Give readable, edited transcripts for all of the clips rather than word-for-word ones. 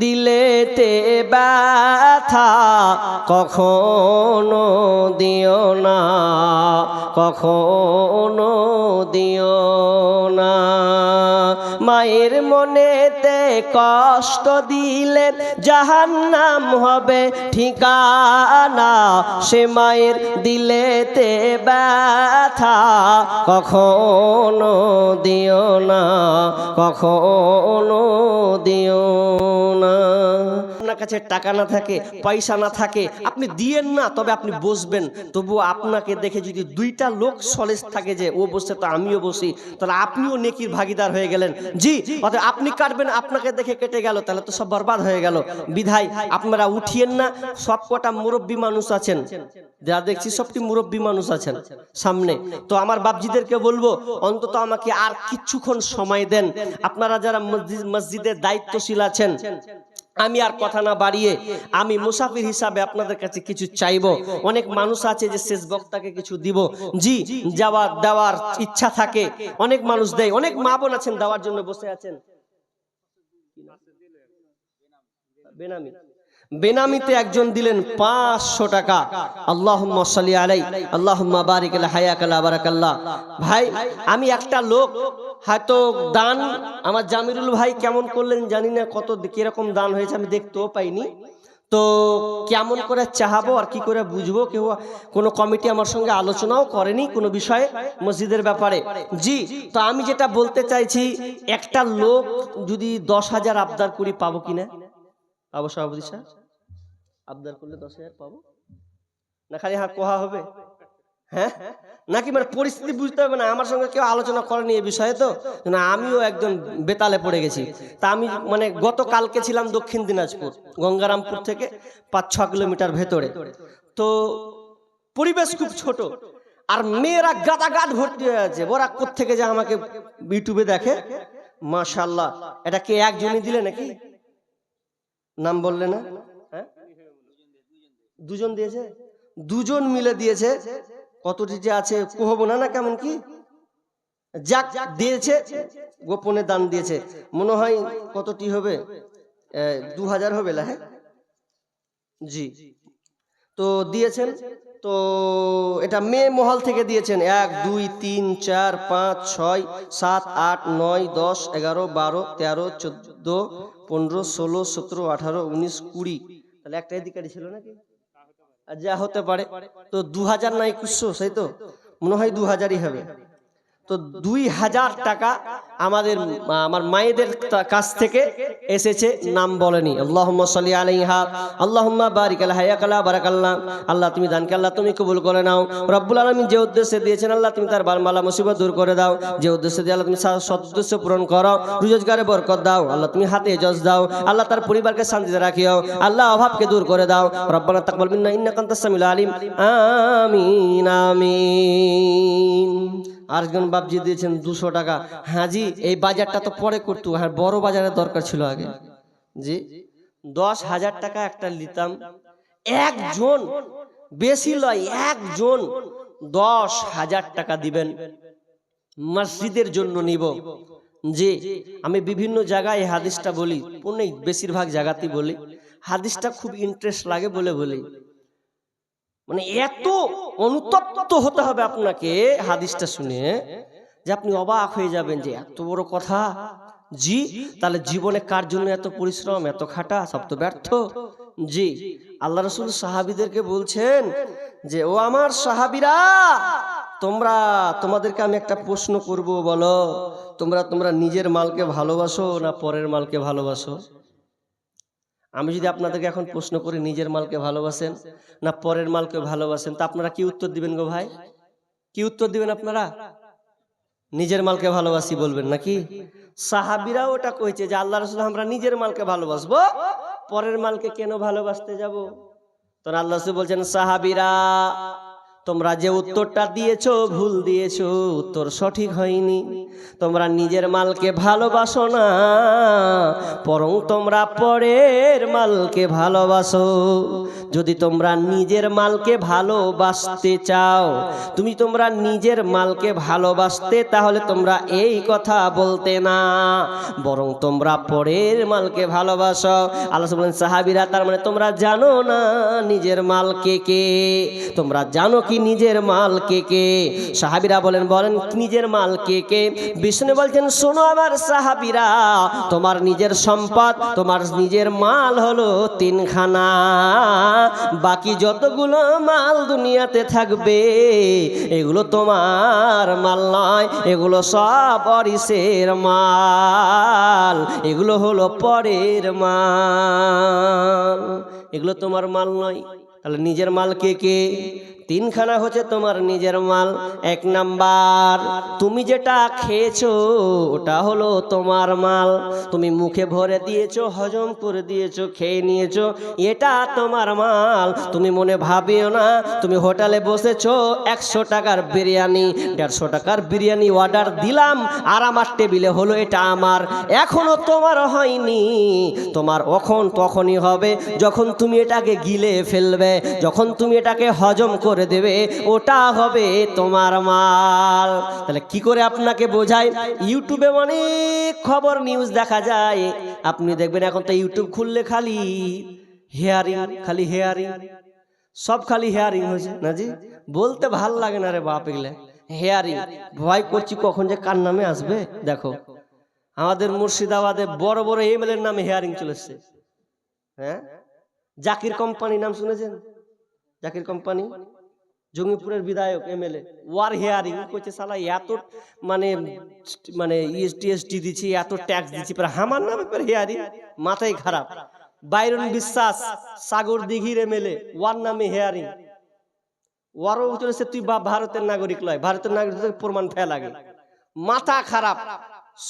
দিলেতে ব্যথা কখনো দিও না, কখনো দিও না। মায়ের মনেতে কষ্ট দিলে জাহান্নাম হবে ঠিকানা, সে মায়ের দিলেতে ব্যথা কখনো দিও না, কখনো দিও না। আপনার কাছে টাকা না থাকে, পয়সা না থাকে, আপনি দিয়েন না, তবে আপনি বসবেন, তবু আপনাকে দেখে যদি দুইটা লোক সলেজ থাকে যে ও বসে তো আমিও বসি, তাহলে আপনিও নেকির ভাগিদার হয়ে গেলেন। জি, অর্থাৎ আপনি কাটবেন, আপনাকে দেখে কেটে গেল, তাহলে তো সব বরবাদ হয়ে গেল। বিধায় আপনারা উঠিয়েন না। সব কটা মুরব্বী মানুষ আছেন, যা দেখছি সবটি মুরব্বী মানুষ আছেন সামনে, তো আমার বাপজিদেরকে বলবো অন্তত আমাকে আর কিছুক্ষণ সময় দেন। আপনারা যারা মসজিদের দায়িত্বশীল আছেন, আমি আর কথা না বাড়িয়ে আমি মুসাফির হিসাবে আপনাদের কাছে কিছু চাইবো। অনেক মানুষ আছে যে শেষ বক্তাকে কিছু দিব, জি, দেওয়ার ইচ্ছা থাকে, অনেক মানুষ দেয়, অনেক মা বোন আছেন দেওয়ার জন্য বসে আছেন। বেনামি, বেনামিতে একজন দিলেন 500 টাকা। আল্লাহুম্মা সাল্লি আলাই, আল্লাহুম্মা বারিক আলা হায়াক আলা বারাকাল্লাহ। ভাই, আমি একটা লোক হয়তো দান, আমার জামিরুল ভাই কেমন করলেন জানি না, কত কিরকম দান হয়েছে আমি দেখতেও পাইনি, তো কেমন করে চাহাবো আর কি করে বুঝবো? কেউ কোনো কমিটি আমার সঙ্গে আলোচনাও করেনি কোনো বিষয়ে মসজিদের ব্যাপারে। জি, তো আমি যেটা বলতে চাইছি, একটা লোক যদি 10,000 আবদার করি পাবো কিনা? পাবো সভাপতি সাহেব? আবদার করলে 10,000 পাবো না? খালি হ্যাঁ কোহা হবে? হ্যাঁ, নাকি মানে পরিস্থিতি বুঝতে হবে না? আমার সঙ্গে কেউ আলোচনা করেনি এই বিষয়ে, তো না আমিও একদম বেতালে পড়ে গেছি। তা আমি মানে গতকালকে ছিলাম দক্ষিণ দিনাজপুর, গঙ্গারামপুর থেকে 5-6 কিলোমিটার ভেতরে, তো পরিবেশ খুব ছোট, আর মেয়েরা গাদাগাদ ভর্তি হয়ে আছে। ওরা কোত্থেকে যে আমাকে ইউটিউবে দেখে, মাশাআল্লাহ। এটা কি একজনই দিলে নাকি? নাম বললে না? হ্যাঁ, দুজন দিয়েছে, দুজন মিলে দিয়েছে। কতটি যে আছে কহবো না, না কেমন কি যাক দিয়েছে, গোপনে দান দিয়েছে। মনে হয় কতটি হবে, 2000 হবে না? হ্যাঁ, জি, তো দিয়েছেন। তো এটা মেয়ে মহল থেকে দিয়েছেন। 1 2 3 4 5 6 7 8 9 10 11 12 13 14 15 16 17 18 19 20, তাহলে একটা অধিকারী ছিল নাকি? যা হতে পারে, তো 2000 না 2100, সেই তো মনে হয় 2000ই হবে। তো 2000 টাকা আমার মায়েদের কাছ থেকে এসেছে, নাম বলেনি। আল্লাহুম্মা সাল্লি আলাইহা, আল্লাহুম্মা বারিক আলা হায়াক আলা বারাকাল্লাহ। আল্লাহ তুমি দানকে আল্লাহ তুমি কবুল করে নাও। রব্বুল আলামিন যে উদ্দেশ্যে দিয়েছেন আল্লাহ তুমি তার বালা মুসিবত দূর করে দাও। যে উদ্দেশ্যে দিয়ে আল্লাহ তুমি সৎ উদ্দেশ্য পূরণ করো, রোজগারে বরকত দাও আল্লাহ, তুমি হাতে এজাজ দাও আল্লাহ, তার পরিবারকে শান্তিতে রাখিও আল্লাহ, অভাবকে দূর করে দাও। রব্বানা তাকবাল মিন্না ইন্নাকা আনতাস সামিউল আলিম। আমিন আমিন। আরেকজন বাপজি দিয়েছেন 200 টাকা। হ্যাঁ জি, এই বাজারটা তো পরে করতো, হ্যাঁ বড় বাজারের দরকার ছিল আগে। জি, 10,000 টাকা একটা নিতাম। একজন, বেশি লয়, একজন 10,000 টাকা দিবেন, মসজিদের জন্য নিব। জি, আমি বিভিন্ন জায়গায় হাদিসটা বলি, বেশিরভাগ জায়গাতেই বলি, হাদিসটা খুব ইন্টারেস্ট লাগে বলে বলি। মানে এত অনুতপ্ত হতে হবে আপনাকে হাদিসটা শুনে যে আপনি অবাক হয়ে যাবেন যে এত বড় কথা। জি, তাহলে জীবনে কার জন্য এত পরিশ্রম, এত খাটা? সব তো ব্যর্থ। জি, আল্লাহ রাসূল সাহাবীদেরকে বলছেন যে ও আমার সাহাবীরা, তোমাদেরকে আমি একটা প্রশ্ন করব, বলো তোমরা নিজের মালকে ভালোবাসো না পরের মালকে ভালোবাসো? আমি যদি আপনাদেরকে এখন প্রশ্ন করি নিজের মালকে ভালোবাসেন না পরের মালকে ভালোবাসেন, তা আপনারা কি উত্তর দিবেন গো ভাই? কি উত্তর দিবেন আপনারা? নিজের মালকে ভালোবাসি বলবেন নাকি? সাহাবীরা ওটা কইছে যে আল্লাহ রাসূল আমরা নিজের মালকে ভালোবাসবো, পরের মালকে কেন ভালোবাসতে যাব? তো আল্লাহ রাসূল বলছেন সাহাবীরা তোমরা যে উত্তরটা দিয়েছো ভুল দিয়েছো, উত্তর সঠিক হয়নি। তোমরা নিজের মালকে ভালোবাসো না, বরং তোমরা পরের মালকে ভালোবাসো। যদি তোমরা নিজের মালকে ভালোবাসতে চাও, তোমরা নিজের মালকে ভালোবাসতে, তাহলে তোমরা এই কথা বলতে না, বরং তোমরা পরের মালকে ভালোবাসো। আল্লাহ বলেন সাহাবীরা, তার মানে তোমরা জানো না নিজের মাল কে কে? তোমরা জানো কি নিজের মাল কে কে? সাহাবীরা বলেন নিজের মাল কে কে? বিষ্ণু বলছেন, শোনো আমার সাহাবীরা, তোমার নিজের সম্পদ, তোমার নিজের মাল হলো 3খানা। বাকি যতগুলো মাল দুনিয়াতে থাকবে এগুলো তোমার মাল নয়, এগুলো সব অরিসের মাল, এগুলো হলো পরের মাল, এগুলো তোমার মাল নয়। তাহলে নিজের মাল কে কে? 3খানা হচ্ছে তোমার নিজের মাল। 1 নাম্বার, তুমি যেটা খেয়েছো ওটা হলো তোমার মাল, তুমি মুখে ভরে দিয়েছো, হজম করে দিয়েছো, খেয়ে নিয়েছো, এটা তোমার মাল। তুমি মনে ভাবিও না তুমি হোটেলে বসেছো, 100 টাকার বিরিয়ানি, 150 টাকার বিরিয়ানি অর্ডার দিলাম, আর আমার টেবিলে হলো এটা আমার, এখনো তোমার হয়নি। তোমার তখনই হবে যখন তুমি এটাকে গিলে ফেলবে, যখন তুমি এটাকে হজম করে দেবে, ওটা হবে তোমার মাল। তাহলে কি করে আপনাকে বোঝায়? ইউটিউবে অনেক খবর নিউজ দেখা যায়, আপনি দেখবেন এখন তো ইউটিউব খুললে খালি হেয়ারিং, খালি হেয়ারিং, সব খালি হেয়ারিং হয়েছে না জি? বলতে ভাল লাগে না রে বাপ, এগুলা হেয়ারিং। ভয় করছি কখন যে কার নামে আসবে। দেখো আমাদের মুর্শিদাবাদে বড় বড় এমএলএ এর নামে হেয়ারিং চলেছে। হ্যাঁ, জাকির কোম্পানি নাম শুনেছেন? জাকির কোম্পানি জঙ্গিপুরের বিধায়ক এমএলএ, ওয়ার হেয়ারিং করছে। শালা এত মানে ইএসটি দিচ্ছি, এত ট্যাক্স দিচ্ছি, পরে আমার নামে পরে হেয়ারিং, মাথায় খারাপ। বাইরন বিশ্বাস সাগর দিঘির এমএলএ, ওয়ার নামে হেয়ারিং। ওয়ারও চলেছে তুই ভারতের নাগরিক লয়, ভারতের নাগরিক প্রমাণ ফেলা লাগে, মাথা খারাপ।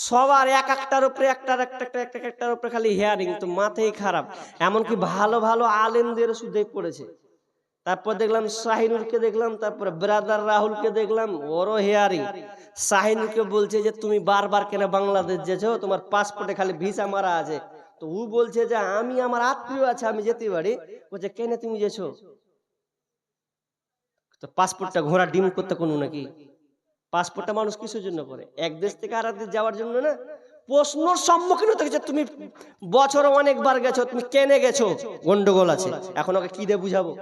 সবার একটার উপরে একটার উপরে খালি হেয়ারিং, তো মাথায় খারাপ। এমনকি ভালো ভালো আলেমদের সুদে পড়েছে। তারপর দেখলাম শাহিনুরকে দেখলাম, তারপরে ব্রাদার রাহুলকে দেখলাম, ওরও হেয়ারিং। শাহিনুরকে বলছে যে তুমি বারবার কেন বাংলাদেশ যেছো, তোমার পাসপোর্টে খালি ভিসা মারা আছে। তো ও বলছে যে আমি, আমার আত্মীয় আছে, আমি যেতে পারি। বলছে কেন তুমি যেছো? তো পাসপোর্টটা ঘোড়া ডিম করতে কোনো নাকি? পাসপোর্টটা মানুষ কিসের জন্য করে? এক দেশ থেকে আর এক দেশ যাওয়ার জন্য না। প্রশ্নর সম্মুখীন হতে গেছে, তুমি বছরে অনেকবার গেছো, তুমি কেনে গেছো, গন্ডগোল আছে। এখন ওকে কি দিয়ে বুঝাবো?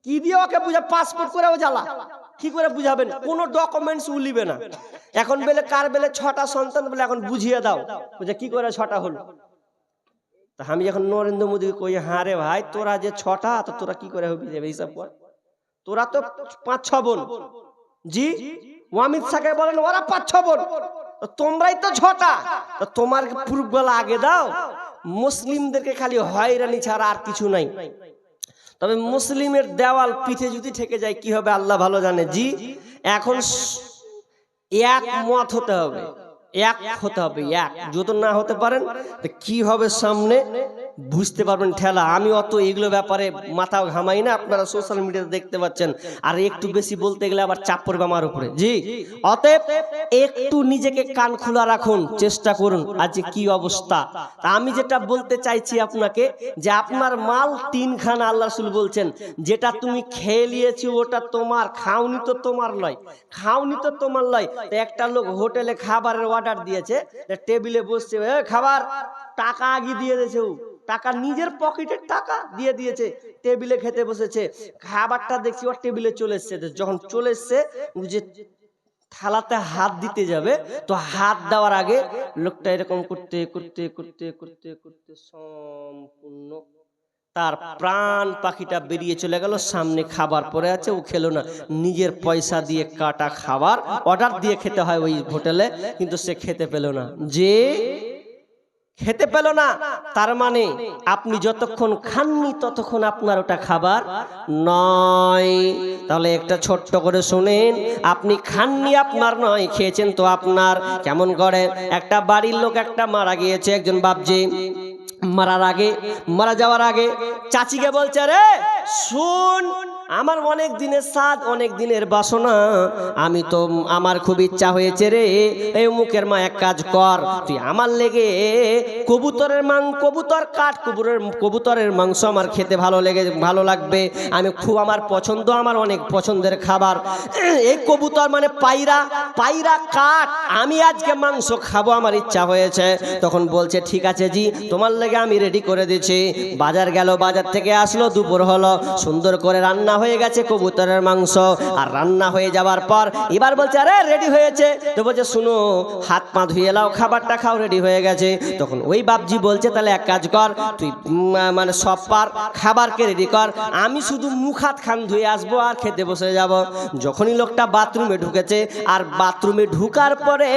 কি দিয়ে ওকে বুঝা? পাসপোর্ট করেও জ্বালা, কি করে বুঝাবেন? কোনো ডকুমেন্টস উলিবে না। এখন বেলে কার বেলে 6টা সন্তান বলে, এখন বুঝিয়ে দাও বুঝে কি করে 6টা হলো। তা আমি যখন নরেন্দ্র মোদীকে কই, হ্যাঁ রে ভাই তোরা যে 6টা, তো তোরা কি করে হবি যাবে হিসাব কর। তোরা তো 5-6 বোন, জি অমিত শাহকে বলেন ওরা 5-6 বোন, তোমরাই তো 6টা। তোমার প্রুফ গুলো আগে দাও। মুসলিমদেরকে খালি হয়রানি ছাড়া আর কিছু নাই। তবে মুসলিমের দেওয়াল পিঠে যদি ঠেকে যায় কি হবে আল্লাহ ভালো জানে। জি এখন একমত হতে হবে, এক হতে হবে। এক যদি না হতে পারেন কি হবে সামনে বুঝতে পারবেন ঠেলা। আমি অত এগুলো ব্যাপারে মাথা ঘামাই না, আপনারা সোশ্যাল মিডিয়াতে দেখতে পাচ্ছেন। আর একটু বেশি বলতে গেলে আবার চাপ পড়বে আমার উপরে। জি অতএব একটু নিজেকে কান খোলা রাখুন, চেষ্টা করুন আজ কি অবস্থা। আমি যেটা বলতে চাইছি আপনাকে, যে আপনার মাল 3খানা, আল্লাহ রাসূল বলছেন যেটা তুমি খেয়ে নিয়েছো ওটা তোমার, খাওনি তো তোমার লয়, খাওনি তো তোমার লয়। একটা লোক হোটেলে খাবারের অর্ডার দিয়েছে, টেবিলে বসছে, খাবার টাকা আগে দিয়ে দিয়েছে, টাকা নিজের পকেটের টাকা দিয়ে দিয়েছে, টেবিলে খেতে বসেছে। খাবারটা দেখছি ওর টেবিলে চলে এসছে। যখন চলে এসছে যে থালাতে হাত দিতে যাবে, তো হাত দেওয়ার আগে লোকটা এরকম করতে করতে করতে করতে করতে সম্পূর্ণ তার প্রাণ পাখিটা বেরিয়ে চলে গেল। সামনে খাবার পড়ে আছে, ও খেলো না। নিজের পয়সা দিয়ে কাটা খাবার অর্ডার দিয়ে খেতে হয় ওই হোটেলে, কিন্তু সে খেতে পেল না। যে খেতে পেল না, তার মানে আপনি যতক্ষণ খাননি ততক্ষণ আপনার ওটা খাবার নয়। তাহলে একটা ছোট্ট করে শুনেন, আপনি খাননি আপনার নয়, খেয়েছেন তো আপনার। কেমন করে একটা বাড়ির লোক একটা মারা গিয়েছে, একজন বাপজি মারা যাওয়ার আগে চাচিকে বলছে, রে শুন আমার অনেক দিনের স্বাদ, অনেক দিনের বাসনা, আমি তো আমার খুব ইচ্ছা হয়েছে রে, এই মুখের মা এক কাজ কর, তুই আমার লেগে কবুতরের কবুতর কাট, কবুতরের মাংস আমার খেতে ভালো লাগবে, আমি খুব আমার পছন্দ, আমার অনেক পছন্দের খাবার এই কবুতর মানে পায়রা কাট, আমি আজকে মাংস খাবো, আমার ইচ্ছা হয়েছে। তখন বলছে ঠিক আছে জি, তোমার লেগে আমি রেডি করে দিচ্ছি। বাজার গেল, বাজার থেকে আসলো, দুপুর হলো, সুন্দর করে রান্না হয়ে গেছে কবুতরের মাংস। আর রান্না হয়ে যাওয়ার পর এবার বলছে আরে রেডি হয়েছে, তো বলছে শুনো হাত পা ধুয়ে নাও, খাবারটা খাও, রেডি হয়ে গেছে। তখন ওই বাপজি বলছে তাহলে এক কাজ কর, তুই মানে সব পার খাবারকে রেডি কর, আমি শুধু মুখ হাত খান ধুয়ে আসবো আর খেতে বসে যাব। যখনই লোকটা বাথরুমে ঢুকেছে, আর বাথরুমে ঢুকার পরে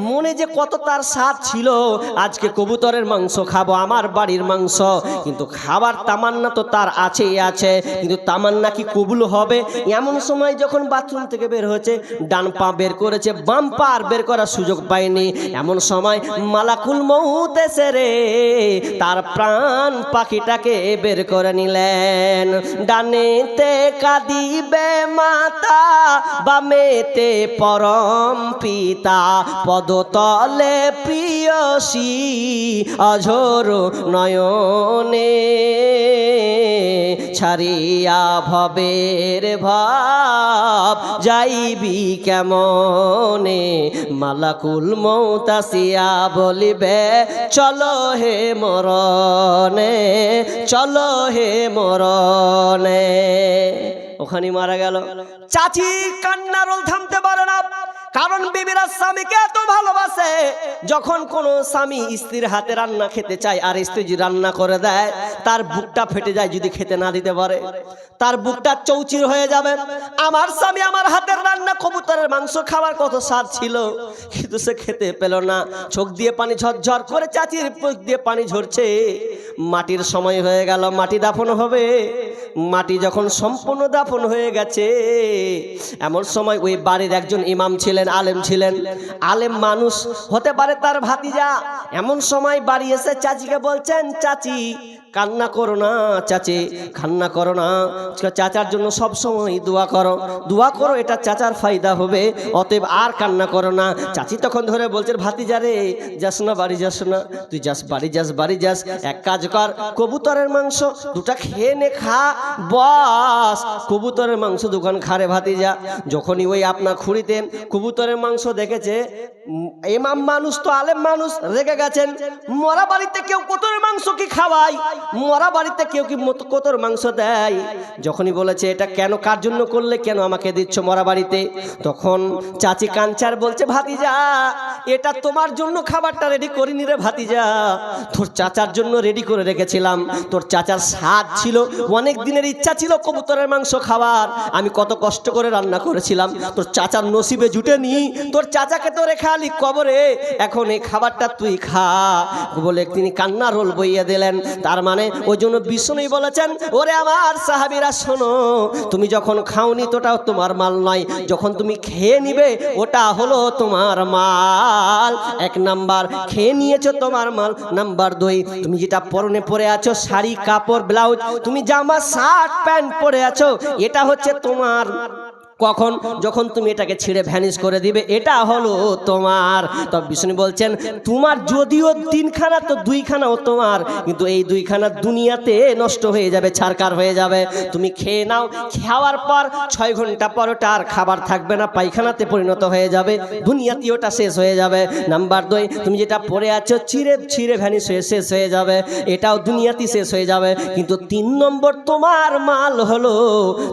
মনে যে কত তার স্বাদ ছিল, আজকে কবুতরের মাংস খাবো, আমার বাড়ির মাংস, কিন্তু খাবার তামান্না তো তার আছেই আছে, কিন্তু তামান্না কি কবুল হবে? এমন সময় যখন বাথরুম থেকে বের হয়েছে, ডান পা বের করেছে, বাম পা আর বের করার সুযোগ পায়নি। এমন সময় মালাকুল মউত এসে রে তার প্রাণ পাখিটাকে বের করে নিলেন। ডানেতে কাঁদিবে মাতা, বামেতে পরম পিতা, পদতলে প্রিয়সী অঝোর নয়নে, ছাড়িয়া ভবের ভাব যাইবি কেমনে, মালাকুল মউত আসিয়া বলিবে চলো হে মরণে, চলো হে মরণে। ওখানে মারা গেল। চাচি কান্নার রোল থামতে পারে না, কারণ বিবিরা স্বামীকে এত ভালোবাসে, যখন কোনো স্বামী স্ত্রীর হাতে রান্না খেতে চায় আর স্ত্রী যদি রান্না করে দেয়, তার বুকটা ফেটে যায়, যদি খেতে না দিতে পারে তার বুকটা চৌচির হয়ে যাবে। আমার স্বামী আমার হাতের রান্না কবুতরের মাংস খাবার কত স্বাদ ছিল, কিন্তু সে খেতে পেল না, চোখ দিয়ে পানি ঝরঝর করে, চাচির চোখ দিয়ে পানি ঝরছে। মাটির সময় হয়ে গেল, মাটি দাফন হবে। মাটি যখন সম্পূর্ণ দাফন হয়ে গেছে, এমন সময় ওই বাড়ির একজন ইমাম ছিলেন, আলেম ছিলেন, আলেম মানুষ হতে পারে তার ভাতিজা। এমন সময় বাড়ি এসে চাচিকে বলছেন চাচি কান্না করো না, চাচি কান্না করো না, চাচার জন্য সব সময় দোয়া করো, এটা চাচার ফায়দা হবে, অতএব আর কান্না করো না। চাচি তখন ধরে বলছে ভাতিজা রে যাস না, বাড়ি যাস না, তুই যাস বাড়ি যাস, এক কাজ কর, কবুতরের মাংস দুটা খেয়ে নে, খা বস, কবুতরের মাংস দোকান খারে ভাতিজা। যখনই ওই আপনার খুঁড়িতেন কবুতরের মাংস দেখেছে, ইমাম মানুষ তো আলেম মানুষ, রেগে গেছেন। মরা বাড়িতে কেউ কবুতরের মাংস কি খাওয়ায়? মরা বাড়িতে কেউ কি কবুতর মাংস দেয়? যখনই বলেছে এটা কেন, কার জন্য করলে, কেন আমাকে দিচ্ছ মরা বাড়িতে, তখন চাচি কাঞ্চার বলছে ভাতিজা এটা তোমার জন্য খাবারটা রেডি করিনি রে ভাতিজা, তোর চাচার জন্য রেডি করে রেখেছিলাম। তোর চাচার স্বাদ ছিল, অনেক দিনের ইচ্ছা ছিল কবুতরের মাংস খাবার, আমি কত কষ্ট করে রান্না করেছিলাম, তোর চাচার নসিবে জুটেনি, তোর চাচাকে তো রেখে আলি কবরে, এখন এই খাবারটা তুই খা বলে তিনি কান্নার রোল বইয়ে দিলেন। তার মানে ওই জন্য বিষ্ণু বলেছেন ওরে আমার সাহাবীরা শোনো, তুমি যখন খাওনি তোটাও তোমার মাল নয়, যখন তুমি খেয়ে নিবে ওটা হলো তোমার মাল। এক নাম্বার খেয়ে নিয়েছো তোমার মাল, নাম্বার 2 তুমি যেটা পরনে পরে আছো, শাড়ি কাপড় ব্লাউজ, তুমি জামা শার্ট প্যান্ট পরে আছো, এটা হচ্ছে তোমার। কখন? যখন তুমি এটাকে ছিঁড়ে ভ্যানিশ করে দিবে, এটা হলো তোমার। তবে বিষ্ণু বলছেন তোমার যদিও 3খানা তো 2খানাও তোমার, কিন্তু এই 2খানা দুনিয়াতে নষ্ট হয়ে যাবে, ছারকার হয়ে যাবে। তুমি খেয়ে নাও, খাওয়ার পর 6 ঘন্টা পর ওটা আর খাবার থাকবে না, পায়খানাতে পরিণত হয়ে যাবে, দুনিয়াতে ওটা শেষ হয়ে যাবে। নাম্বার 2 তুমি যেটা পরে আছো ছিঁড়ে ভ্যানিশ হয়ে শেষ হয়ে যাবে, এটাও দুনিয়াতে শেষ হয়ে যাবে। কিন্তু 3 নম্বর তোমার মাল হলো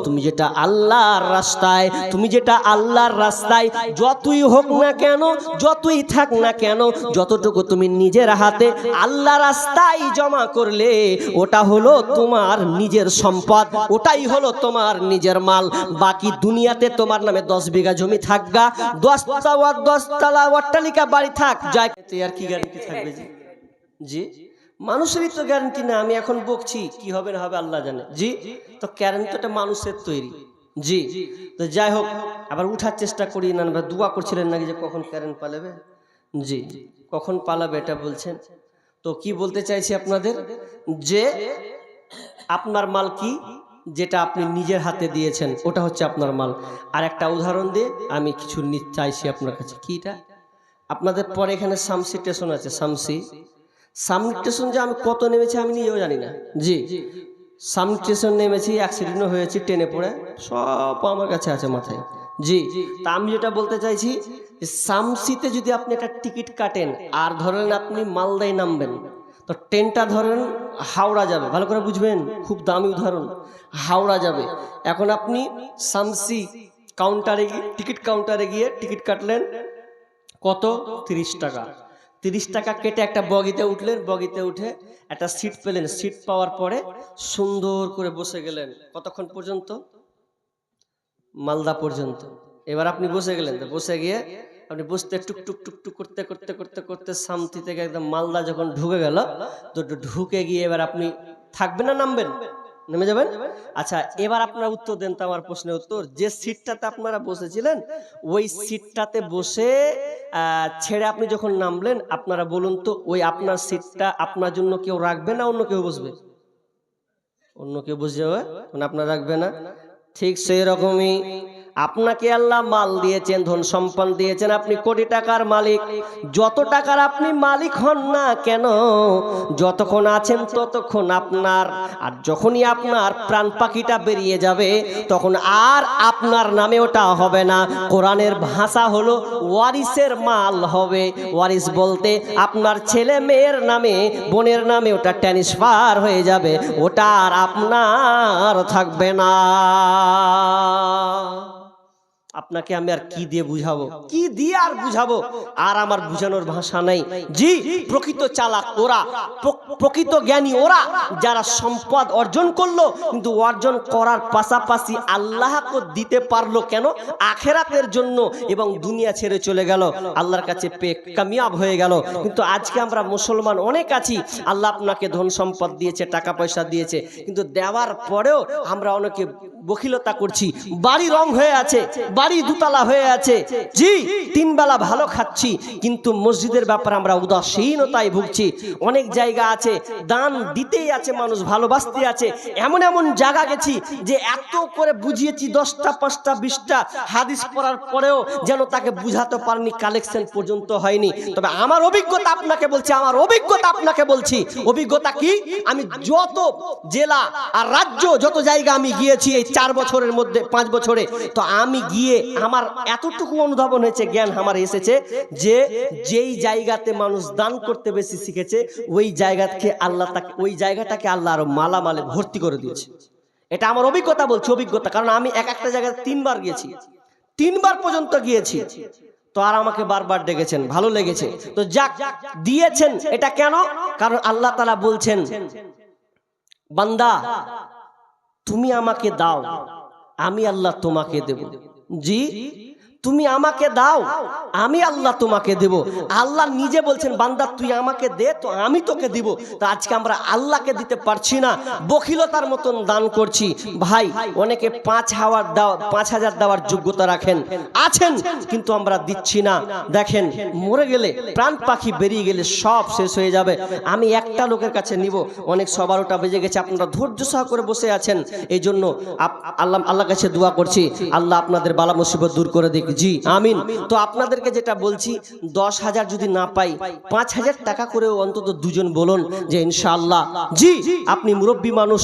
তুমি যেটা আল্লাহর রাস্তায়, তুমি যেটা আল্লাহর রাস্তায় যতই হোক না কেন, যতই থাক না কেন, যতটুকু তুমি নিজের হাতে আল্লাহর রাস্তায় জমা করলে ওটা হলো তোমার নিজের সম্পদ, ওটাই হলো তোমার নিজের মাল। বাকি দুনিয়াতে তোমার নামে 10 বিঘা জমি থাকগা, 10 তলা অট্টালিকা বাড়ি থাক, যাই আর কি গ্যারান্টি থাকবে? জি মানুষেরই তো গ্যারান্টি না। আমি এখন বকছি, কি হবে না হবে আল্লাহ জানে। জি তো গ্যারান্টিটা মানুষের তৈরি। জি তো যাই হোক, আবার উঠার চেষ্টা করি না, দোয়া করছিলেন নাকি যে কখন কারেন্ট পালাবে? জি কখন পালাবে এটা বলছেন। তো কি বলতে চাইছি আপনাদের, যে আপনার মাল কি যেটা আপনি নিজের হাতে দিয়েছেন ওটা হচ্ছে আপনার মাল। আর একটা উদাহরণ দিয়ে আমি কিছু চাইছি আপনার কাছে। কিটা আপনাদের পরে এখানে শামসি স্টেশন আছে, শামসি স্টেশন যে আমি কত নেমেছি আমি নিজেও জানি না। জি, শামসি স্টেশন নেমেছি, অ্যাক্সিডেন্টও হয়েছি ট্রেনে পড়ে, সব আমার কাছে আছে মাথায়। জি, তা আমি যেটা বলতে চাইছি যে শামসিতে যদি আপনি একটা টিকিট কাটেন আর ধরেন আপনি মালদায় নামবেন, তো ট্রেনটা ধরেন হাওড়া যাবে, ভালো করে বুঝবেন, খুব দামি উদাহরণ, হাওড়া যাবে। এখন আপনি শামসি কাউন্টারে গিয়ে টিকিট কাউন্টারে গিয়ে টিকিট কাটলেন কত, 30 টাকা। 30 টাকা কেটে একটা বগিতে উঠলেন, বগিতে উঠে একটা সিট পেলেন, সিট পাওয়ার পরে সুন্দর করে বসে গেলেন কতক্ষণ পর্যন্ত, মালদা পর্যন্ত। এবার আপনি বসে গেলেন, তো বসে গিয়ে আপনি বসতে টুকটুক টুকটুক করতে করতে করতে করতে শান্তি থেকে একদম মালদা যখন ঢুকে গেল, তো ঢুকে গিয়ে এবার আপনি থাকবেন না নামবেন, নেমে যাবেন। আচ্ছা, এবার আপনারা উত্তর দেন তো আমার প্রশ্নের উত্তর। যে সিটটাতে আপনারা বসেছিলেন ওই সিটটাতে বসে ছেড়ে আপনি যখন নামলেন, আপনারা বলুন তো ওই আপনার সিটটা আপনার জন্য কেউ রাখবে না অন্য কেউ বসবে? অন্য কেউ বসে যাবে, মানে আপনার রাখবে না। ঠিক সেই রকমই আপনাকে আল্লাহ মাল দিয়েছেন, ধন সম্পদ দিয়েছেন, আপনি কোটি টাকার মালিক। যত টাকার আপনি মালিক হন না কেন, যতক্ষণ আছেন ততক্ষণ আপনার। আর যখনই আপনার প্রাণ পাখিটা বেরিয়ে যাবে তখন আর আপনার নামে ওটা হবে না। কোরআনের ভাষা হলো ওয়ারিসের মাল হবে। ওয়ারিস বলতে আপনার ছেলে মেয়ের নামে, বোনের নামে ওটা ট্রান্সফার হয়ে যাবে, ওটা আর আপনার থাকবে না। আপনাকে আমি আর কি দিয়ে বুঝাবো, কি দিয়ে আর বুঝাবো, আর আমার বুঝানোর ভাষা নাই। জি, প্রকৃত চালাক ওরা, প্রকৃত জ্ঞানী ওরা, যারা সম্পদ অর্জন করলো কিন্তু অর্জন করার পাশাপাশি আল্লাহকে দিতে পারলো কেন, আখেরাতের জন্য, এবং দুনিয়া ছেড়ে চলে গেল, আল্লাহর কাছে পেয়ে কামিয়াব হয়ে গেল। কিন্তু আজকে আমরা মুসলমান অনেক আছি, আল্লাহ আপনাকে ধন সম্পদ দিয়েছে, টাকা পয়সা দিয়েছে, কিন্তু দেওয়ার পরেও আমরা অনেকে বখিলতা করছি। বাড়ি রং হয়ে আছে, বাড়ি দুতলা হয়ে আছে, জি 3 বেলা ভালো খাচ্ছি, কিন্তু মসজিদের ব্যাপারে আমরা উদাসীনতায় ভুগছি। অনেক জায়গা আছে দান দিতেই আছে মানুষ, ভালোবাসতে আছে। এমন এমন জায়গা গেছি যে এত করে বুঝিয়েছি, 10টা 5টা 20টা হাদিস পড়ার পরেও যেন তাকে বুঝাতে পারিনি, কালেকশন পর্যন্ত হয়নি। তবে আমার অভিজ্ঞতা আপনাকে বলছি, আমার অভিজ্ঞতা আপনাকে বলছি। অভিজ্ঞতা কি, আমি যত জেলা আর রাজ্য, যত জায়গা আমি গিয়েছি এই 4 বছরের মধ্যে, 5 বছরে, তো আমি গিয়ে আমার এতটুকু অনুধাবন হয়েছে, জ্ঞান আমার এসেছে যে যেই জায়গাতে মানুষ দান করতে বেশি শিখেছে ওই জায়গাকে আল্লাহ, তাকে ওই জায়গাটাকে আল্লাহ আরো মালামালে ভর্তি করে দিয়েছে। এটা আমার অভিজ্ঞতা বলছি, অভিজ্ঞতা, কারণ আমি একটা জায়গায় 3 বার গিয়েছি, 3 বার পর্যন্ত গিয়েছি, তো আর আমাকে বারবার ডেকেছেন, ভালো লেগেছে, তো যাক দিয়েছেন। এটা কেন? কারণ আল্লাহ তাআলা বলছেন, বান্দা তুমি আমাকে দাও, আমি আল্লাহ তোমাকে দেব। জি, তুমি আমাকে দাও, আমি আল্লাহ তোমাকে দেব। আল্লাহ নিজে বলছেন, বান্দা তুই আমাকে দে, তো আমি তোকে দিব। তো আজকে আমরা আল্লাহকে দিতে পারছি না, বখিলতার মতন দান করছি। ভাই, অনেকে 5,000 দেওয়ার যোগ্যতা রাখেন, আছেন, কিন্তু আমরা দিচ্ছি না। দেখেন, মরে গেলে, প্রাণ পাখি বেরিয়ে গেলে সব শেষ হয়ে যাবে। আমি একটা লোকের কাছে নিব, অনেক 12টা বেজে গেছে, আপনারা ধৈর্য সহ করে বসে আছেন, এই জন্য আল্লাহর কাছে দোয়া করছি, আল্লাহ আপনাদের বালা মুসিবত দূর করে দিক। জি আমিন। তো আপনাদেরকে যেটা বলছি, 10,000 যদি না পাই, 5,000 টাকা করেও অন্তত দুজন বলুন যে ইনশাআল্লাহ। জি, আপনি মুরব্বী মানুষ,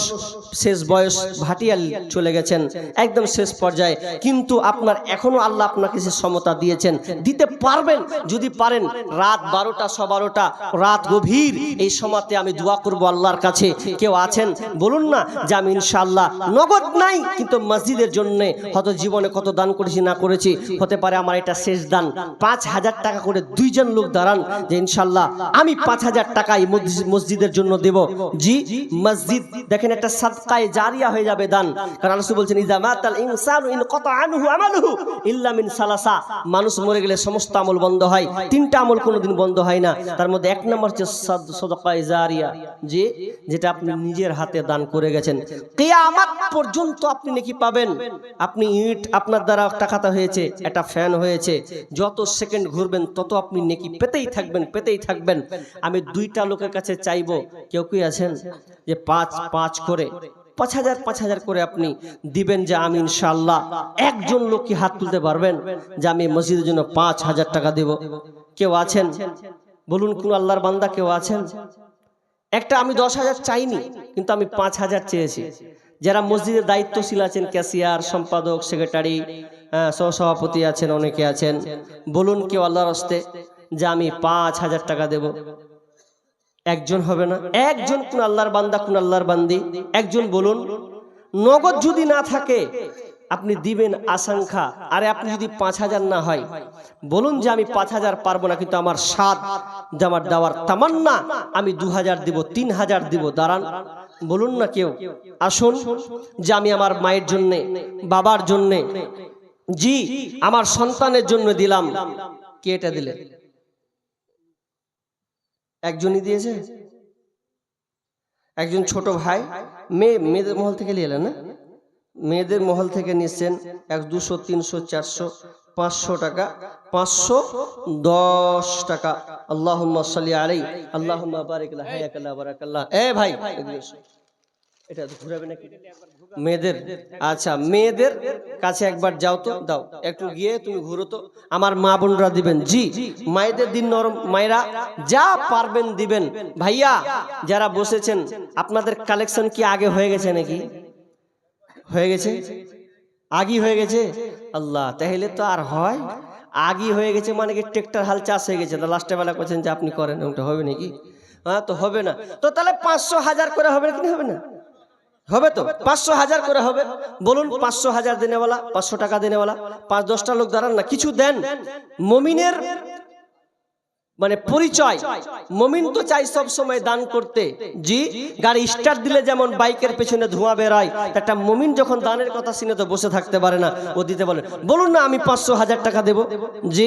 শেষ বয়স, ভাটিয়াল চলে গেছেন, একদম শেষ পর্যায়ে, কিন্তু আপনার এখনো আল্লাহ আপনাকে সে ক্ষমতা দিয়েছেন, দিতে পারবেন। যদি পারেন, রাত 12টা 12টা, রাত গভীর, এই সময়তে আমি দোয়া করব আল্লাহর কাছে। কেউ আছেন বলুন না যে আমি ইনশাআল্লাহ, নগদ নাই কিন্তু মসজিদের জন্য হয়তো জীবনে কত দান করেছি না করেছি, হতে পারে আমার এটা শেষ দান। 5,000 টাকা করে 2 জন লোক দাঁড়ান যে ইনশাআল্লাহ আমি 5,000 টাকাই মসজিদের জন্য দেব। জি, মসজিদ দেখেন একটা সাদকায়ে জারিয়া হয়ে যাবে দান, কারণ রাসূল বলছেন, ইজা মাতাল ইনসানু ইন কাতা আনহু আমালুহু ইল্লা মিন সালাসা। মানুষ মরে গেলে সমস্ত আমল বন্ধ হয়, 3টা আমল কোনোদিন বন্ধ হয় না, তার মধ্যে 1 নম্বর হচ্ছে সাদকায়ে জারিয়া, জি, যেটা আপনি নিজের হাতে দান করে গেছেন। কিয়ামত পর্যন্ত আপনি নেকি পাবেন। আপনি ইট আপনার দ্বারা টাকাটা হয়েছে, একটা ফ্যান হয়েছে, যত সেকেন্ড ঘুরবেন তত আপনি নেকি পেতেই থাকবেন, পেতেই থাকবেন। আমি 2টা লোকের কাছে চাইবো, কেউ কি আছেন যে 5 করে 5,000 করে আপনি দিবেন, যে আমি ইনশাআল্লাহ একজন লোক কি হাত তুলতে পারবেন যে আমি মসজিদের জন্য 5,000 টাকা দেব? কেউ আছেন? বলুন, কোন আল্লাহর বান্দা কেউ আছেন? একটা আমি 10,000 চাইনি, কিন্তু আমি 5,000 চেয়েছি। যারা মসজিদের দায়িত্বশীল আছেন, ক্যাশিয়ার, সম্পাদক, সেক্রেটারি, সহসভাপতি আছেন, অনেকে আছেন, বলুন কেউ আল্লাহর হস্তে যে আমি 5,000 টাকা দেব? একজন হবে না? একজন কোন আল্লাহর বান্দা, কোন আল্লাহর বান্দি একজন বলুন। নগদ যদি না থাকে আপনি দিবেন আশঙ্কা, আরে আপনি যদি 5,000 না হয় বলুন যে আমি 5,000 পারবো না, কিন্তু আমার সাদ আমার দেওয়ার তামান্না, আমি 2,000 দিব, 3,000 দিব, দাঁড়ান বলুন না কেউ। আসুন যে আমি আমার মায়ের জন্যে, বাবার জন্যে, জি আমার সন্তানের জন্য দিলাম। কে এটা দিলে? একজনই দিয়েছে, একজন ছোট ভাই। মেয়েদের মহল থেকে নিয়ে এলেন না? মেয়েদের মহল থেকে নিচ্ছেন 100, 200, 300, 400, 500 টাকা, 510 টাকা। আল্লাহুম্মা সাল্লি আলাইহি, আল্লাহুম্মা বারিক লা হায়াকাল্লাহ বারাকাল্লাহ। এ ভাই এটা তো ঘুরাবে নাকি মেয়েদের? আচ্ছা, মেয়েদের কাছে একবার যাও তো, দাও একটু গিয়ে তুমি ঘুরো তো। আমার মা বোনরা দিবেন, জি মায়েদের দিন নরম, মায়েরা যা পারবেন দিবেন। ভাইয়া যারা বসেছেন, আপনাদের কালেকশন কি আগে হয়ে গেছে নাকি? হয়ে গেছে? আগি হয়ে গেছে? আল্লাহ, তাহলে তো আর হয়? আগি হয়ে গেছে মানে কি ট্রেক্টর হাল চাষ হয়ে গেছে? লাস্টে বেলা করছেন যে আপনি করেন, ওটা হবে নাকি? হ্যাঁ, তো হবে না তো তাহলে 500, 1000 করে হবে কি হবে না? হবে তো 500, 1000 করে হবে। বলুন 500, 1000 দেনেওয়ালা, 500 টাকা দেনেওয়ালা 5-10টা লোক দাঁড়ান না, কিছু দেন। মুমিনের মানে পরিচয়, মুমিন তো চাই সব সময় দান করতে। জি, গাড়ি স্টার্ট দিলে যেমন বাইকের পেছনে ধোঁয়া বেরোয়, একটা মুমিন যখন দানের কথা শুনে তো বসে থাকতে পারে না, ও দিতে বলেন। বলুন না আমি 500, 1000 টাকা দেব। জি,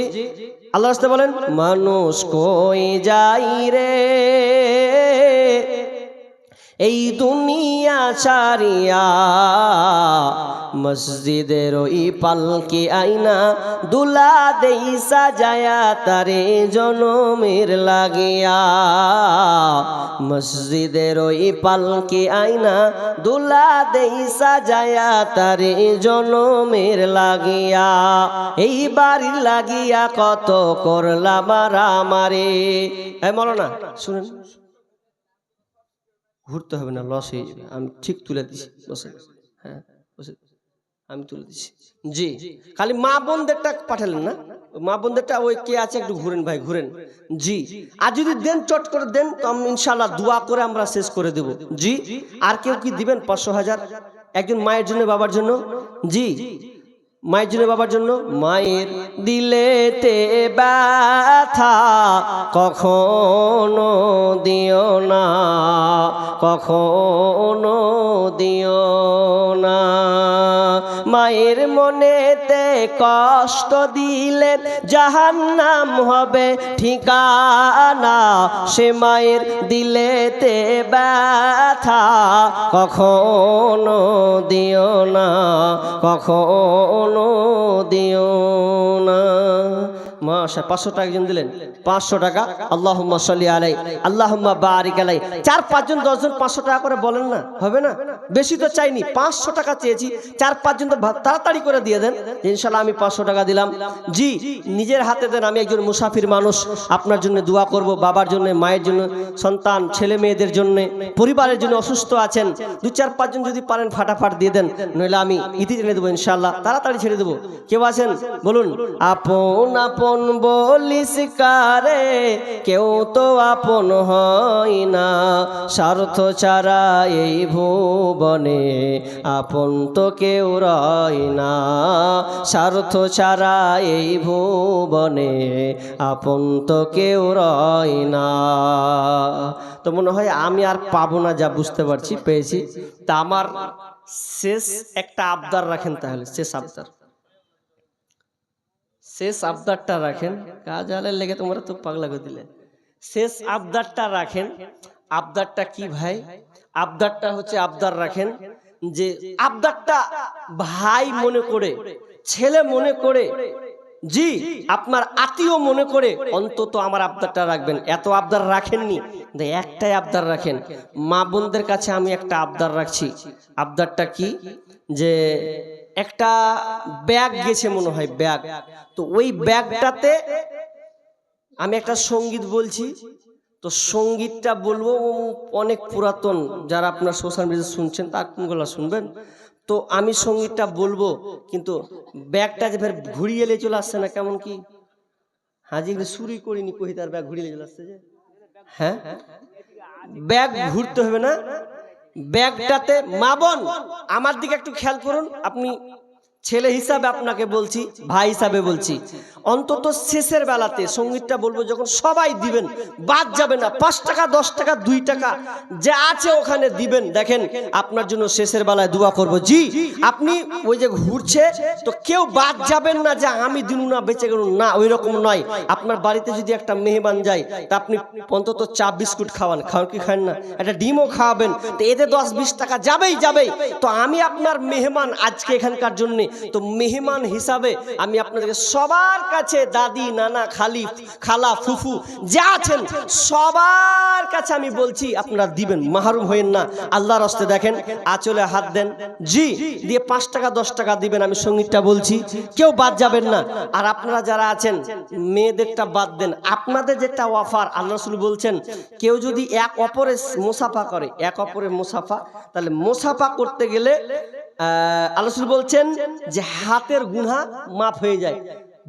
আল্লাহ রাস্তে বলেন, মানুষ কই যাই রে এই দুনিয়া ছাড়িয়া, মসজিদের ওই পালকি আইনা দুলা দেই সাজায়া তারে জনমের লাগিয়া। মসজিদের ওই পালকি আইনা দুলা দেই সাজায়া তারে জনমের লাগিয়া। এই বাড়ির লাগিয়া কত করলা মারামারি। এই মাওলানা শুনেন, ঘুরতে হবে না, লস হয়ে যাবে। আমি ঠিক তুলে দিচ্ছি, বসে। হ্যাঁ বসে, আমি তুলে দিচ্ছি। জি, খালি মা বোনদেরটা পাঠালেন না, মা বোনদেরটা ওই কে আছে একটু ঘুরেন ভাই, ঘুরেন। জি, আর যদি দেন চট করে দেন তো আমি ইনশাআল্লাহ দোয়া করে আমরা শেষ করে দেব। জি, আর কেউ কি দিবেন 500, 1000? একজন মায়ের জন্য, বাবার জন্য। জি, মায়ের জন্য, বাবার জন্য। মায়ের দিলেতে ব্যথা কখনো দিও না, কখনো দিও না। মায়ের মনেতে কষ্ট দিলে জাহান্নাম হবে ঠিকানা। সে মায়ের দিলেতে ব্যথা কখনো দিও না, কখনো দিও না। মাশা 500 টাকা একজন দিলেন, 500 টাকা। আল্লাহুম্মা সাল্লি আলাইহি, আল্লাহুম্মা বারিক আলাইহি। 4-5 জন 10 জন 500 টাকা করে বলেন না, হবে না? বেশি তো চাইনি, 500 টাকা চেয়েছি। 4-5 জন তো তাড়াতাড়ি করে দিয়ে দেন, ইনশাআল্লাহ আমি 500 টাকা দিলাম। জি, নিজের হাতে দেন। আমি একজন মুসাফির মানুষ, আপনার জন্য দোয়া করব, বাবার জন্য, মায়ের জন্য, সন্তান, ছেলে মেয়েদের জন্য, পরিবারের জন্য। অসুস্থ আছেন, 2-4-5 জন যদি পারেন ফাটাফাট দিয়ে দেন, নইলে আমি ইতি টেনে দেবো ইনশাআল্লাহ, তাড়াতাড়ি ছেড়ে দেবো। কেউ আছেন? বলুন। আপন আপন বলিস কারে, কেউ তো আপন হয় না। স্বার্থ ছাড়া এই ভুবনে আপন তো কেউ রয় না। স্বার্থ ছাড়া এই ভুবনে আপন তো কেউ রয় না। তো মনে হয় আমি আর পাবো না, যা বুঝতে পারছি, পেয়েছি। তা আমার শেষ একটা আবদার রাখেন, তাহলে শেষ আবদার, শেষ আবদারটা রাখেন। কাজ আলের লেগে তোমরা তো পাগলা করে দিলে। শেষ আবদারটা রাখেন। আবদারটা কি ভাই? আবদারটা হচ্ছে, আবদার রাখেন যে আবদারটা ভাই মনে করে, ছেলে মনে করে, জি, আপনার আত্মীয় মনে করে অন্তত আমার আবদারটা রাখবেন। এত আবদার রাখেননি, একটাই আবদার রাখেন। মা বোনদের কাছে আমি একটা আবদার রাখছি। আবদারটা কি, যে একটা ব্যাগ গেছে মনে হয়, ব্যাগ, তো ওই ব্যাগটাতে আমি একটা সঙ্গীত বলছি, তো সঙ্গীতটা বলবো অনেক পুরাতন, যারা আপনার সোশ্যাল মিডিয়া শুনছেন তার কোনগুলো শুনবেন, তো আমি সঙ্গীতটা বলবো, কিন্তু ব্যাগটা যে ফের ঘুরিয়ে এলে চলে আসছে না, কেমন কি হাজি চুরি করিনি কহিতার ব্যাগ ঘুরিয়ে চলে আসছে যে, হ্যাঁ ব্যাগ ঘুরতে হবে না, ব্যাগটাতে মা বোন আমার দিকে একটু খেয়াল করুন। আপনি ছেলে হিসাবে আপনাকে বলছি, ভাই হিসাবে বলছি, অন্তত শেষের বেলাতে সঙ্গীতটা বলবো যখন সবাই দিবেন, বাদ যাবে না। 5 টাকা 10 টাকা 2 টাকা যা আছে ওখানে দিবেন। দেখেন আপনার জন্য শেষের বেলায় দোয়া করব। জি, আপনি ওই যে ঘুরছে তো কেউ বাদ যাবেন না যে আমি দিনু না বেঁচে গেল না, ওই রকম নয়। আপনার বাড়িতে যদি একটা মেহমান যায় তা আপনি অন্তত চা বিস্কুট খাওয়ান, খাওয়ান কি খান না, একটা ডিমও খাওয়াবেন, তো এতে 10-20 টাকা যাবেই যাবেই। তো আমি আপনার মেহমান আজকে এখানকার জন্য, তো মেহমান হিসাবে আমি আপনাদেরকে সবার কাছে, দাদি নানা খালা ফুফু যা আছেন সবার কাছে আমি বলছি আপনারা দিবেন, মাহরুম হয়েন না আল্লাহর রাস্তায়। দেখেন আঁচলে হাত দেন, জি, দিয়ে 5 টাকা 10 টাকা দিবেন। আমি সঙ্গীতটা বলছি, কেউ বাদ যাবেন না। আর আপনারা যারা আছেন মেয়েদেরটা বাদ দেন, আপনাদের যেটা অফার, আল্লাহ রাসূল বলছেন কেউ যদি এক অপরের মুসাফা করে, এক অপরের মুসাফা, তাহলে মুসাফা করতে গেলে আল্লাহ রাসূল বলছেন যে হাতের গুনাহ মাফ হয়ে যায়।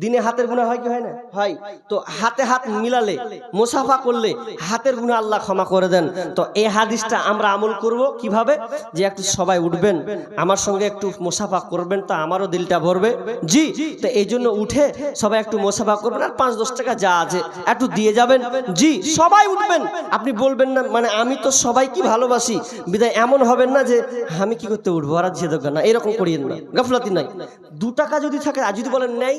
দিনে হাতের গুনাহ হয় কি হয় না? হয়। তো হাতে হাত মিলালে, মুসাফা করলে হাতের গুনাহ আল্লাহ ক্ষমা করে দেন। তো এই হাদিসটা আমরা আমল করব কিভাবে, যে একটু সবাই উঠবেন আমার সঙ্গে, একটু মুসাফা করবেন, তা আমারও দিলটা ভরবে। জি, তো এই জন্য উঠে সবাই একটু মুসাফা করবেন, আর 5-10 টাকা যা আছে একটু দিয়ে যাবেন। জি, সবাই উঠবেন। আপনি বলবেন না মানে আমি তো সবাইকে ভালোবাসি বিদায় এমন হবেন না যে আমি কি করতে উঠবো আর যে দরকার না, এরকম করিয়েন না, গাফলাতি নাই। 2 টাকা যদি থাকে, আর যদি বলেন নেই,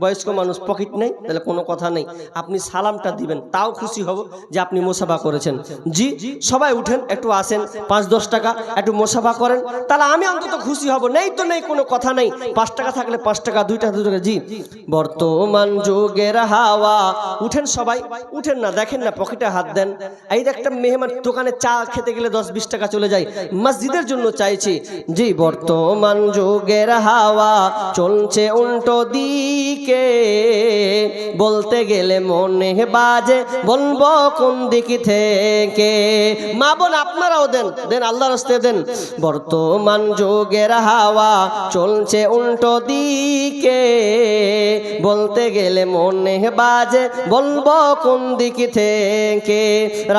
বয়স্ক মানুষ পকেট নেই, তাহলে কোনো কথা নেই, আপনি সালামটা দিবেন, তাও খুশি হব যে আপনি মুসাফা করেছেন। জি, সবাই উঠেন, একটু আসেন, 5-10 টাকা একটু মুসাফা করেন, তাহলে আমি অন্তত খুশি হব। নেই তো নেই, কোনো কথা নেই। 5 টাকা থাকলে 5 টাকা, 2 টাকা 2 টাকা। জি, বর্তমান যুগের হাওয়া, উঠেন সবাই, উঠেন না, দেখেন না পকেটে হাত দেন। এই একটা মেহমান দোকানে চা খেতে গেলে 10-20 টাকা চলে যায়, মসজিদের জন্য চাইছি। জি, বর্তমান যুগের হাওয়া চলছে উল্টো দিকে, বলতে গেলে মনে বাজে বলবো কোন দিক থেকে। মা বোন আপনারাও দেন, দেন আল্লাহর রাস্তায় দেন। বর্তমান যুগের হাওয়া চলছে উল্টো দিকে, বলতে গেলে মনে বাজে বলবো কোন দিক থেকে।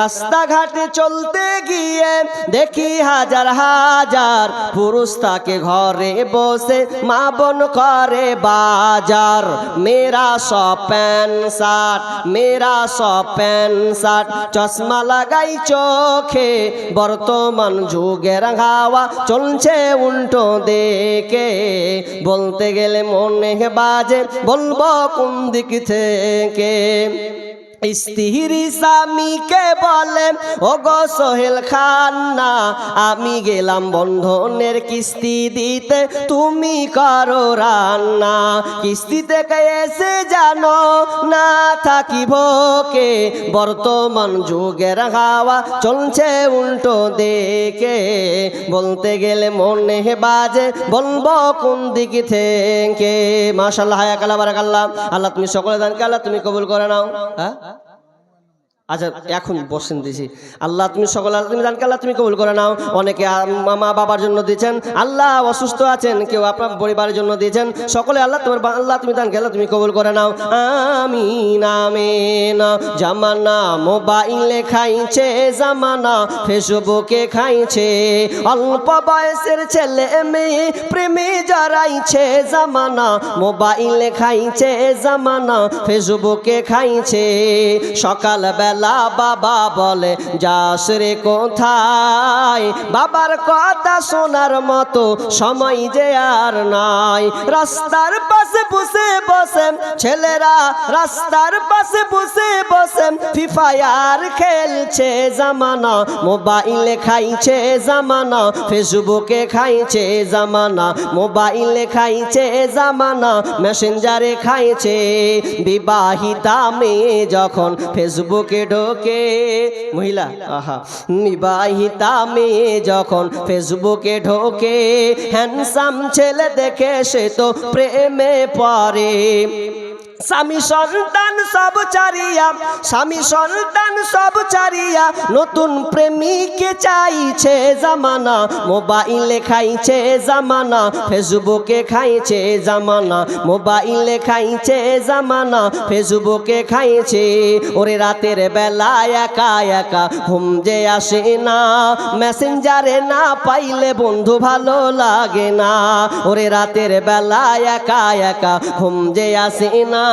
রাস্তাঘাটে চলতে গিয়ে দেখি হাজার হাজার পুরুষ তাকে ঘরে বসে মা বোন করে বাজার। মেরা সব প্যান্ট শার্ট, মেরা সব প্যান্ট শার্ট, চশমা লাগাই চোখে, বর্তমান যুগের হাওয়া চলছে উল্টো দিকে, বলতে গেলে মনে বাজে বলবো কোন দিক থেকে। স্ত্রী স্বামীকে বলে ও গো সোহেল খান্না, আমি গেলাম বন্ধনের কিস্তি দিতে, তুমি করো রান্না। কিস্তি থেকে এসে জানো না থাকি ভোকে, বর্তমান যুগের হাওয়া চলছে উল্টো দিকে, বলতে গেলে মনে বাজে বলবো কোন দিক থেকে। মাশাআল্লাহ, হায়াকাল্লাহ, বারাকাল্লাহ। আল্লাহ তুমি সকলে দানকে আল্লাহ তুমি কবুল করে নাও। হ্যাঁ, আচ্ছা এখন বসেন দিছি। আল্লাহ তুমি সকল, আল্লাহ তুমি জানকে আল্লাহ তুমি কবুল করে নাও। অনেকে মা বাবার জন্য দিয়েছেন, আল্লাহ অসুস্থ আছেন, কেউ আপনার পরিবারের জন্য দিয়েছেন, সকলে আল্লাহ তোমার আল্লাহ তুমি জানকে আল্লাহ তুমি কবুল করে নাও। আমিন আমিন। জামানা মোবাইলে খাইছে, জামানা ফেসবুকে খাইছে, অল্প বয়সের ছেলে মেয়ে প্রেমে জড়াইছে, জামানা মোবাইলে খাইছে, জামানা ফেসবুকে খাইছে। সকাল বেলা বেলা বাবা বলে যাস রে কোথায়, বাবার কথা শোনার মতো সময় যে আর নাই। রাস্তার পাশে বসে বসে ছেলেরা, রাস্তার পাশে বসে বসে ফ্রি ফায়ার খেলছে জামানা, মোবাইলে খাইছে জামানা, ফেসবুকে খাইছে জামানা, মোবাইলে খাইছে জামানা, মেসেঞ্জারে খাইছে। বিবাহিতা মেয়ে যখন ফেসবুকে ঢোকে, মহিলা আহা, বিবাহিতা মেয়ে যখন ফেসবুকে ঢোকে, হ্যান্ডসাম ছেলে দেখে সে তো প্রেমে পড়ে। স্বামী সন্তান সব চারিয়া, স্বামী সন্তান সব চারিয়া, নতুন প্রেমিককে চাইছে জামানা, মোবাইলে খাইছে জামানা, ফেসবুকে খাইছে জামানা, মোবাইলে খাইছে জামানা, ফেসবুকে খাইছে। ওরে রাতের বেলা একা একা ঘুম যে আসে না, মেসেঞ্জারে না পাইলে বন্ধু ভালো লাগে না। ওরে রাতের বেলা একা একা ঘুম যে আসে না,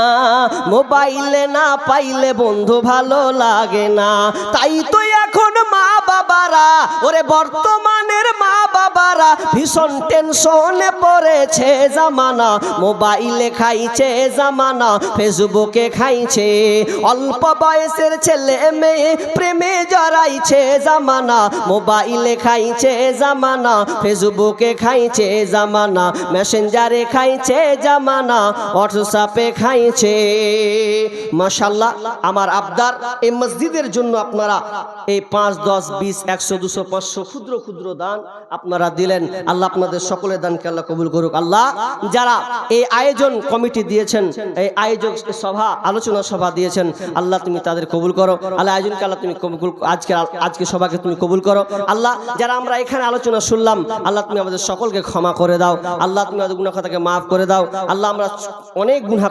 মোবাইলে না পাইলে বন্ধু ভালো লাগে না। তাই তো এখন মা বাবারা, ওরে বর্তমানের মা বাবারা ভীষণ টেনশনে পড়েছে জামানা, মোবাইলে খাইছে জামানা, ফেসবুকে খাইছে। অল্প বয়সের ছেলে মেয়ে প্রেমে জড়াইছে জামানা, মোবাইলে খাইছে জামানা, ফেসবুকে খাইছে জামানা, মেসেঞ্জারে খাইছে জামানা, হোয়াটসঅ্যাপে খাইছে। মাশাআল্লাহ, আমার আবদার এই মসজিদের জন্য আপনারা এই 5, 10, 20, 100, 200, 500 ক্ষুদ্র ক্ষুদ্র দান আপনারা দিলেন। আল্লাহ আপনাদের সকলের দানকে আল্লাহ কবুল করুক। আল্লাহ যারা এই আয়োজন কমিটি দিয়েছেন, এই আয়োজক সভা আলোচনা সভা দিয়েছেন, আল্লাহ তুমি তাদের কবুল করো। আল্লাহ আয়োজনকে আল্লাহ তুমি কবুল, আজকে সভাকে তুমি কবুল করো। আল্লাহ যারা আমরা এখানে আলোচনা শুনলাম, আল্লাহ তুমি আমাদের সকলকে ক্ষমা করে দাও। আল্লাহ তুমি আমাদের গুনাহ খাতাকে মাফ করে দাও। আল্লাহ আমরা অনেক গুনাহ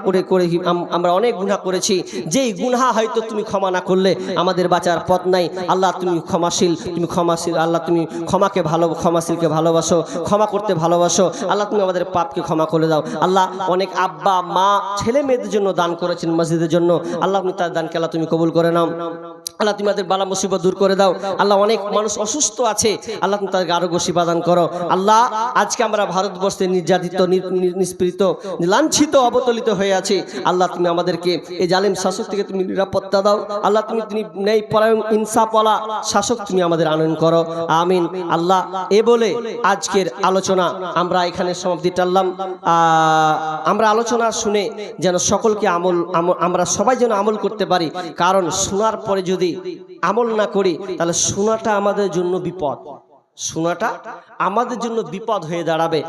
আমরা অনেক গুনাহ করেছি, যেই গুনাহ হয়তো তুমি ক্ষমা না করলে আমাদের বাঁচার পথ নাই। আল্লাহ তুমি ক্ষমাশীল, তুমি ক্ষমাশীল। আল্লাহ তুমি ক্ষমাকে ক্ষমাশীলকে ভালোবাসো, ক্ষমা করতে ভালোবাসো। আল্লাহ তুমি আমাদের পাপকে ক্ষমা করে দাও। আল্লাহ অনেক আব্বা মা ছেলে মেয়েদের জন্য দান করেছেন মসজিদের জন্য, আল্লাহ তুমি তার দানকে আল্লাহ তুমি কবুল করে নাও। আল্লাহ তুমি আমাদের বালা মুসিবত দূর করে দাও। আল্লাহ অনেক মানুষ অসুস্থ আছে, আল্লাহ তুমি তাদেরকে আরোগ্য সেবা দান করো। আল্লাহ আজকে আমরা ভারতবর্ষে নির্যাতিত, নিষ্পীড়িত, লাঞ্ছিত, অবতলিত হয়ে আছি। আল্লাহ তুমি আমাদেরকে এই জালিম শাসক থেকে তুমি নিরাপত্তা দাও। আল্লাহ তুমি ন্যায় পরায়ণ ইনসাফওয়ালা শাসক তুমি আমাদের আনয়ন করো, আমিন। আল্লাহ এ বলে আজকের আলোচনা আমরা এখানে সমাপ্তি টানলাম। আমরা আলোচনা শুনে যেন সকলকে আমরা সবাই যেন আমল করতে পারি, কারণ শোনার পরে যদি আমল না করি তাহলে শোনাটা আমাদের জন্য বিপদ, শোনাটা আমাদের জন্য বিপদ হয়ে দাঁড়াবে।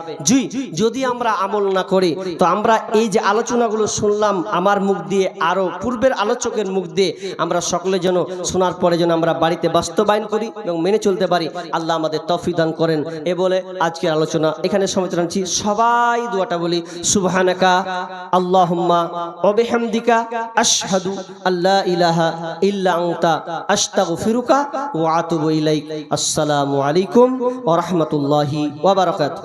যদি আমরা আমল না করি, তো আমরা এই যে আলোচনাগুলো শুনলাম আমার মুখ দিয়ে, আরো পূর্বের আলোচকের মুখ দিয়ে, আমরা সকলে যেন শোনার পরে যেন আমরা বাড়িতে বাস্তবায়ন করি এবং মেনে চলতে পারি। আল্লাহ আমাদের তৌফিক দান করেন। এ বলে আজকের আলোচনা এখানে সমাপ্ত করছি। সবাই দুয়াটা বলি, সুবহানাকা আল্লাহুম্মা ওয়া বিহামদিকা আশহাদু আল্লা ইলাহা ইল্লা আনতা আস্তাগফিরুকা ওয়া আতুবু ইলাইক। আসসালামু আলাইকুম ওয়া রাহমাতুল্লাহি ওয়া বারাকাতুহু।